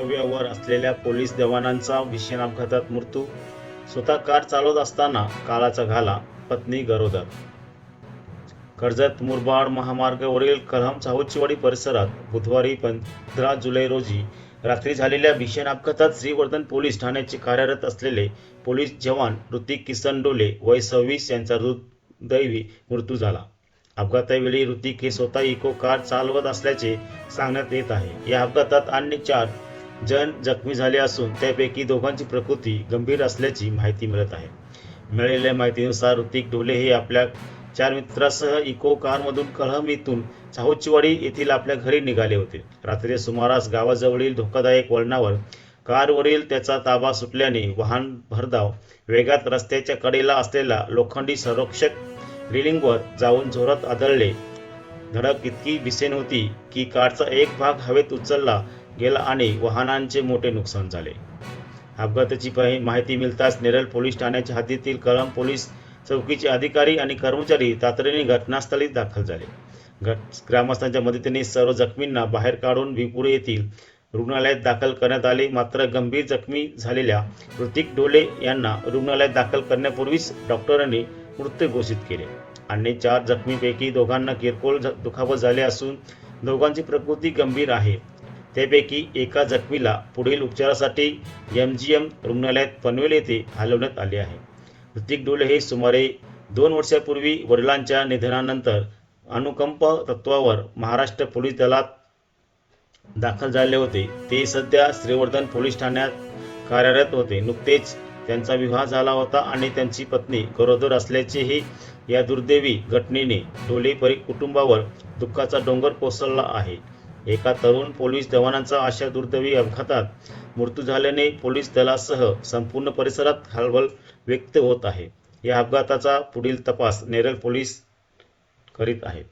कर्तव्यावर असलेल्या पोलीस जवानांचा भीषण अपघातात मृत्यू. स्वतः कार चालवत असताना काळाचा घाला, पत्नी गरोदर. कर्जत मुरबाड महामार्गावरील कलहम चाहुचीवाडी परिसरात बुधवारी 15 जुलै रोजी रात्री झालेल्या भीषण अपघातात श्रीवर्धन पोलीस ठाण्याचे कार्यरत असलेले पोलीस जवान ऋतिक किसन डोले वय 26 यांचा दुर्दैवी मृत्यू झाला. अपघातावेळी ऋतिक हे स्वतः इको कार चालवत असल्याचे सांगण्यात येत आहे. या अपघातात अन्य 4 जण जखमी झाले असून त्यापैकी दोघांची प्रकृती गंभीर असल्याची माहिती मिळत आहे. मिळालेल्या माहितीनुसार ऋतिक डोले हे आपल्या 4 मित्रांसह इको कारमधून कलहम येथून चाहुचीवाडी येथील आपल्या घरी निघाले होते. रात्री सुमारास गावाजवळील धोकादायक वळणावर कारवरील त्याचा ताबा सुटल्याने वाहन भरधाव वेगात रस्त्याच्या कडेला असलेल्या लोखंडी संरक्षक रेलिंगवर जाऊन जोरात आदळले. धडक इतकी भीषण होती की कारचा एक भाग हवेत उचलला गेला आणि वाहनांचे मोठे नुकसान झाले. अपघाताची माहिती मिळताच नेरळ पोलीस ठाण्याच्या हद्दीतील कलहम पोलीस चौकीचे अधिकारी आणि कर्मचारी तातडीने घटनास्थळी दाखल झाले. ग्रामस्थांच्या मदतीने सर्व जखमींना बाहेर काढून विपुरे येथील रुग्णालयात दाखल करण्यात आले. मात्र गंभीर जखमी झालेल्या ऋतिक डोले यांना रुग्णालयात दाखल करण्यापूर्वीच डॉक्टरांनी मृत्यू घोषित केले. अन्य 4 जखमींपैकी दोघांना किरकोळ दुखापत झाले असून दोघांची प्रकृती गंभीर आहे. त्यापैकी एका जखमीला पुढील उपचारासाठी MGM रुग्णालयात पनवेल येथे हलवण्यात आले आहे. ऋतिक डोले हे सुमारे 2 वर्षांपूर्वी वडिलांच्या निधनानंतर अनुकंप तत्वावर महाराष्ट्र पोलीस दलात दाखल झाले होते. ते सध्या श्रीवर्धन पोलीस ठाण्यात कार्यरत होते. नुकतेच त्यांचा विवाह झाला होता आणि त्यांची पत्नी गरोदर असल्याचेही या दुर्दैवी घटनेने डोले कुटुंबावर दुःखाचा डोंगर कोसळला आहे. एका तरुण पोलीस जवानाचा अशा दुर्दैवी अपघातात मृत्यू झाल्याने पोलीस दलासह संपूर्ण परिसरात हळहळ व्यक्त होत आहे. या अपघाताचा पुढील तपास नेरळ पोलीस करीत आहेत.